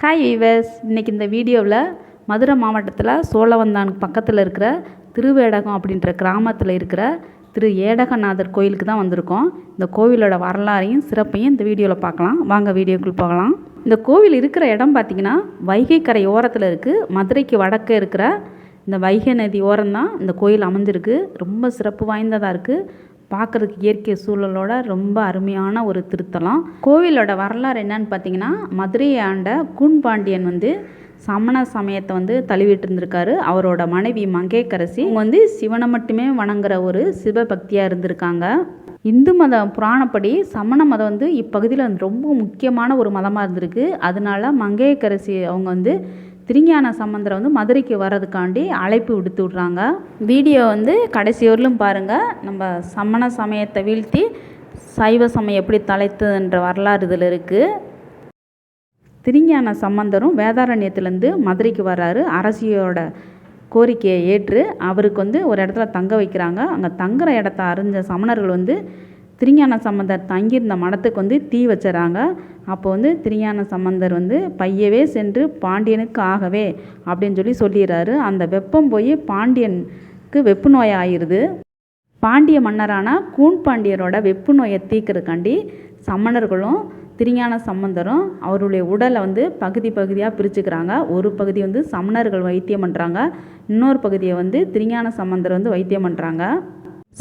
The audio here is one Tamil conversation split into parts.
ஹாய் வீவர்ஸ், இன்றைக்கி இந்த வீடியோவில் மதுரை மாவட்டத்தில் சோழவந்தான் பக்கத்தில் இருக்கிற திருவேடகம் அப்படின்ற கிராமத்தில் இருக்கிற திரு ஏடகநாதர் கோயிலுக்கு தான் வந்திருக்கோம். இந்த கோவிலோட வரலாறையும் சிறப்பையும் இந்த வீடியோவில் பார்க்கலாம். வாங்க வீடியோக்குள் போகலாம். இந்த கோவில் இருக்கிற இடம் பார்த்திங்கன்னா வைகை கரை ஓரத்தில் இருக்குது. மதுரைக்கு வடக்கே இருக்கிற இந்த வைகை நதி ஓரம்தான் இந்த கோயில் அமைஞ்சிருக்கு. ரொம்ப சிறப்பு வாய்ந்ததாக இருக்குது. பார்க்குறதுக்கு இயற்கை சூழலோட ரொம்ப அருமையான ஒரு திருத்தலம். கோவிலோட வரலாறு என்னன்னு பார்த்தீங்கன்னா, மதுரையை ஆண்ட கூன்பாண்டியன் சமண சமயத்தை தழுவிட்டு இருந்திருக்காரு. அவரோட மனைவி மங்கையர்க்கரசி சிவனை மட்டுமே வணங்குற ஒரு சிவபக்தியாக இருந்திருக்காங்க. இந்து மத புராணப்படி சமண மதம் இப்பகுதியில் ரொம்ப முக்கியமான ஒரு மதமாக இருந்திருக்கு. அதனால மங்கையர்க்கரசி அவங்க திருஞான சம்பந்தரை மதுரைக்கு வர்றதுக்காண்டி அழைப்பு விடுத்து விட்றாங்க. வீடியோ கடைசி வரலும் பாருங்கள். நம்ம சமண சமயத்தை வீழ்த்தி சைவ சமயம் எப்படி தலைத்ததுன்ற வரலாறு இதில் இருக்குது. திருஞான சம்பந்தரும் வேதாரண்யத்துலேருந்து மதுரைக்கு வர்றாரு. அரசியோட கோரிக்கையை ஏற்று அவருக்கு ஒரு இடத்துல தங்க வைக்கிறாங்க. அங்கே தங்குற இடத்த அறிஞ்ச சமணர்கள் திருஞான சம்பந்தர் தங்கியிருந்த மடத்துக்கு தீ வச்சுறாங்க. அப்போ திருஞான சம்பந்தர் பையவே சென்று பாண்டியனுக்கு ஆகவே அப்படின்னு சொல்லிடுறாரு. அந்த வெப்பம் போய் பாண்டியனுக்கு வெப்பு நோய் ஆயிடுது. பாண்டிய மன்னரான கூன்பாண்டியரோட வெப்பு நோயை தீர்க்கறதுக்காண்டி சமணர்களும் திருஞான சம்பந்தரும் அவருடைய உடலை பகுதி பகுதியாக பிரிச்சுக்கிறாங்க. ஒரு பகுதி சமணர்கள் வைத்தியம் பண்ணுறாங்க, இன்னொரு பகுதியை திருஞான சம்பந்தர் வைத்தியம் பண்ணுறாங்க.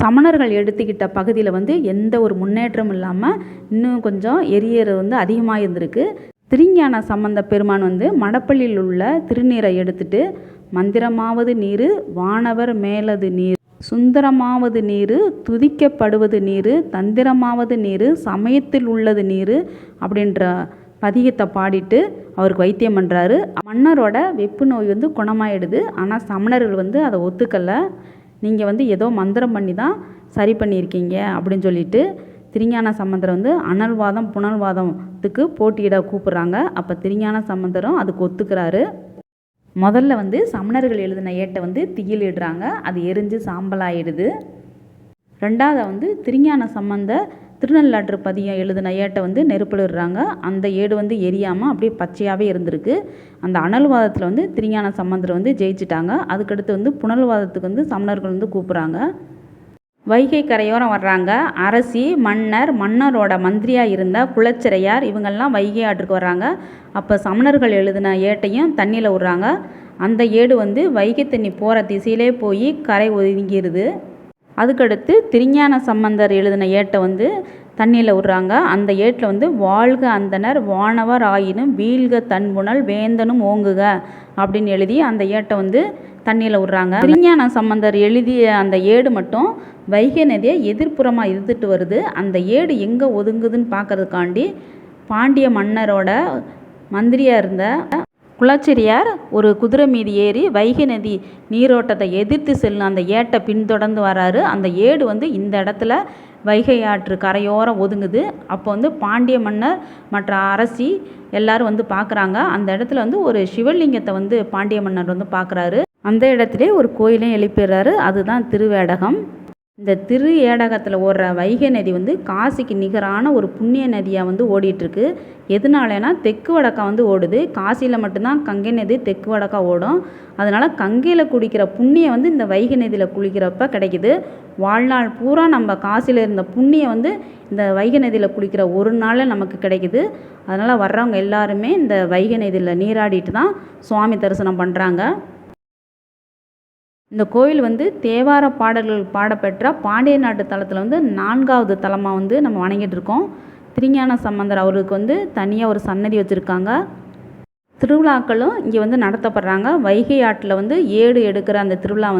சமணர்கள் எடுத்துக்கிட்ட பகுதியில் எந்த ஒரு முன்னேற்றமும் இல்லாமல் இன்னும் கொஞ்சம் எரியறது அதிகமாக இருந்திருக்கு. திருஞான சம்பந்த பெருமான் மடப்பள்ளியில் உள்ள திருநீரை எடுத்துட்டு மந்திரமாவது நீர், வானவர் மேலது நீர், சுந்தரமாவது நீர், துதிக்கப்படுவது நீர், தந்திரமாவது நீர், சமயத்தில் உள்ளது நீர் அப்படின்ற பதிகத்தை பாடிட்டு அவருக்கு வைத்தியம் பண்ணுறாரு. மன்னரோட வெப்பு நோய் குணமாயிடுது. ஆனால் சமணர்கள் அதை ஒத்துக்கலை. நீங்கள் ஏதோ மந்திரம் பண்ணி தான் சரி பண்ணியிருக்கீங்க அப்படின்னு சொல்லிட்டு திருஞான சம்பந்தரை அனல்வாதம் புனல்வாதத்துக்கு போட்டியிட கூப்பிட்றாங்க. அப்போ திருஞான சம்பந்தரும் அதுக்கு ஒத்துக்கிறாரு. முதல்ல சமணர்கள் எழுதின ஏட்டை தீயிலிடுறாங்க. அது எரிஞ்சு சாம்பலாயிடுது. ரெண்டாவது திருஞான சம்பந்த திருநள்ளாற்று பதியம் எழுதின ஏட்டை நெருப்பிலிடுறாங்க. அந்த ஏடு எரியாமல் அப்படியே பச்சையாகவே இருந்திருக்கு. அந்த அனல்வாதத்தில் திருஞான சம்பந்தர் ஜெயிச்சிட்டாங்க. அதுக்கடுத்து புனல்வாதத்துக்கு சமணர்கள் கூப்பிட்றாங்க. வைகை கரையோரம் வர்றாங்க. அரசி, மன்னரோட மந்திரியாக இருந்த குலச்சிறையார் இவங்கெல்லாம் வைகை ஆற்றுக்கு வர்றாங்க. அப்போ சமணர்கள் எழுதின ஏட்டையும் தண்ணியில் விட்றாங்க. அந்த ஏடு வைகை தண்ணி போகிற திசையிலே போய் கரை ஒதுங்கிடுது. அதுக்கடுத்து திருஞான சம்பந்தர் எழுதின ஏட்டை தண்ணியில் விட்றாங்க. அந்த ஏட்டில் வாழ்க அந்தனர் வானவர் ஆயினும் வீழ்க தன்புணல் வேந்தனும் ஓங்குக அப்படின்னு எழுதி அந்த ஏட்டை தண்ணியில் விட்றாங்க. திருஞான சம்பந்தர் எழுதிய அந்த ஏடு மட்டும் வைகை நதியை எதிர்ப்புறமாக இருந்துட்டு வருது. அந்த ஏடு எங்கே ஒதுங்குதுன்னு பார்க்கறதுக்காண்டி பாண்டிய மன்னரோட மந்திரியாக இருந்த குலச்சிறையார் ஒரு குதிரை மீது ஏறி வைகை நதி நீரோட்டத்தை எதிர்த்து செல்லும் அந்த ஏட்டை பின்தொடர்ந்து வராரு. அந்த ஏடு இந்த இடத்துல வைகை ஆற்று கரையோரம் ஒதுங்குது. அப்போ பாண்டிய மன்னர் மற்ற அரசி எல்லாரும் பார்க்குறாங்க. அந்த இடத்துல ஒரு சிவலிங்கத்தை பாண்டிய மன்னர் பார்க்குறாரு. அந்த இடத்துல ஒரு கோயிலையும் எழுப்பிடுறாரு. அதுதான் திருவேடகம். இந்த திரு ஏடகத்தில் ஓடுற வைகை நதி காசிக்கு நிகரான ஒரு புண்ணிய நதியாக ஓடிட்டுருக்கு. எதனாலனா தெற்கு வடக்கா ஓடுது. காசியில் மட்டும்தான் கங்கை நதி தெற்கு வடக்கா ஓடும். அதனால் கங்கையில் குளிக்கிற புண்ணியம் இந்த வைகை நதியில் குளிக்கிறப்ப கிடைக்குது. வாழ்நாள் பூரா நம்ம காசியில் இருந்த புண்ணியம் இந்த வைகை நதியில் குளிக்கிற ஒரு நாளில் நமக்கு கிடைக்குது. அதனால் வர்றவங்க எல்லாருமே இந்த வைகை நதியில் நீராடிட்டு தான் சுவாமி தரிசனம் பண்ணுறாங்க. இந்த கோவில் தேவார பாடல்கள் பாடப்பெற்ற பாண்டிய நாட்டு தலத்தில் 4வது தலமாக நம்ம வணங்கிட்டு இருக்கோம். திருஞான சம்பந்தர் அவருக்கு தனியாக ஒரு சன்னதி வச்சுருக்காங்க. திருவிழாக்களும் இங்கே நடத்தப்படுறாங்க. வைகை ஆற்றில் ஏடு எடுக்கிற அந்த திருவிழா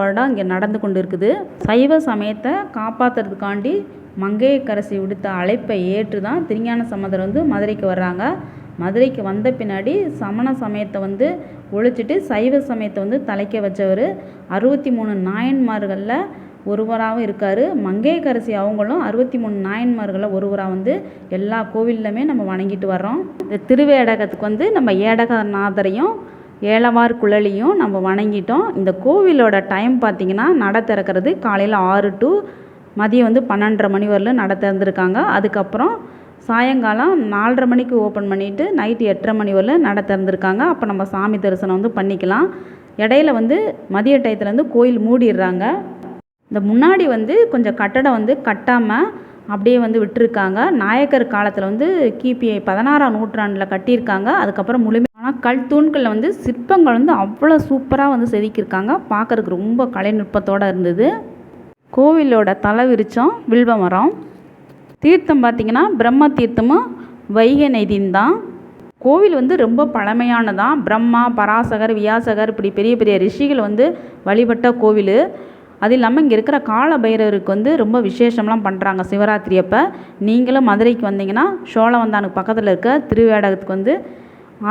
வருடம் இங்கே நடந்து கொண்டு இருக்குது. சைவ சமயத்தை காப்பாற்றுறதுக்காண்டி மங்கையர்க்கரசி விடுத்த அழைப்பை ஏற்று தான் திருஞான சம்பந்தர் மதுரைக்கு வர்றாங்க. மதுரைக்கு வந்த பின்னாடி சமண சமயத்தை ஒழிச்சிட்டு சைவ சமயத்தை தலைக்க வச்சவர் 63 நாயன்மார்களில் ஒருவராகவும் இருக்கார். மங்கையர்க்கரசி அவங்களும் 63 நாயன்மார்களில் ஒருவராக எல்லா கோவில்லுமே நம்ம வணங்கிட்டு வர்றோம். இந்த திருவேடகத்துக்கு நம்ம ஏடகநாதரையும் ஏலவார் குழலியும் நம்ம வணங்கிட்டோம். இந்த கோவிலோட டைம் பார்த்திங்கன்னா நட திறக்கிறது காலையில் 6 to மதியம் 12:30 மணி வரலும் நட திறந்துருக்காங்க. அதுக்கப்புறம் சாயங்காலம் 4:30 மணிக்கு ஓப்பன் பண்ணிவிட்டு நைட்டு 8:30 மணி வரலும் நட திறந்துருக்காங்க. அப்போ நம்ம சாமி தரிசனம் வந்து பண்ணிக்கலாம். இடையில வந்து மதிய டயத்துலேருந்து கோயில் மூடிடுறாங்க. இந்த முன்னாடி வந்து கொஞ்சம் கட்டடம் வந்து கட்டாமல் அப்படியே வந்து விட்டுருக்காங்க. நாயக்கர் காலத்தில் வந்து கிபி 16ஆம் நூற்றாண்டில் கட்டியிருக்காங்க. அதுக்கப்புறம் முழுமையான கல் தூண்களில் வந்து சிற்பங்கள் வந்து அவ்வளோ சூப்பராக வந்து செதுக்கியிருக்காங்க. பார்க்குறதுக்கு ரொம்ப கலைநுட்பத்தோடு இருந்தது. கோவிலோட தலை விருட்சம் வில்வ மரம். தீர்த்தம் பார்த்திங்கன்னா பிரம்ம தீர்த்தமும் வைகை நதியும் தான். கோவில் வந்து ரொம்ப பழமையானதான். பிரம்மா, பராசகர், வியாசகர் இப்படி பெரிய பெரிய ரிஷிகள் வந்து வழிபட்ட கோவில். அது இல்லாமல் இங்கே இருக்கிற கால பைரவருக்கு வந்து ரொம்ப விசேஷம்லாம் பண்ணுறாங்க சிவராத்திரி அப்போ. நீங்களும் மதுரைக்கு வந்தீங்கன்னா சோழவந்தானுக்கு பக்கத்தில் இருக்க திருவேடகத்துக்கு வந்து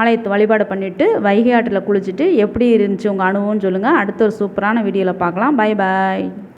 ஆலயத்தை வழிபாடு பண்ணிவிட்டு வைகை ஆற்றில் குளிச்சுட்டு எப்படி இருந்துச்சு உங்கள் அனுபவம்னு சொல்லுங்கள். அடுத்த ஒரு சூப்பரான வீடியோவில் பார்க்கலாம். Bye bye.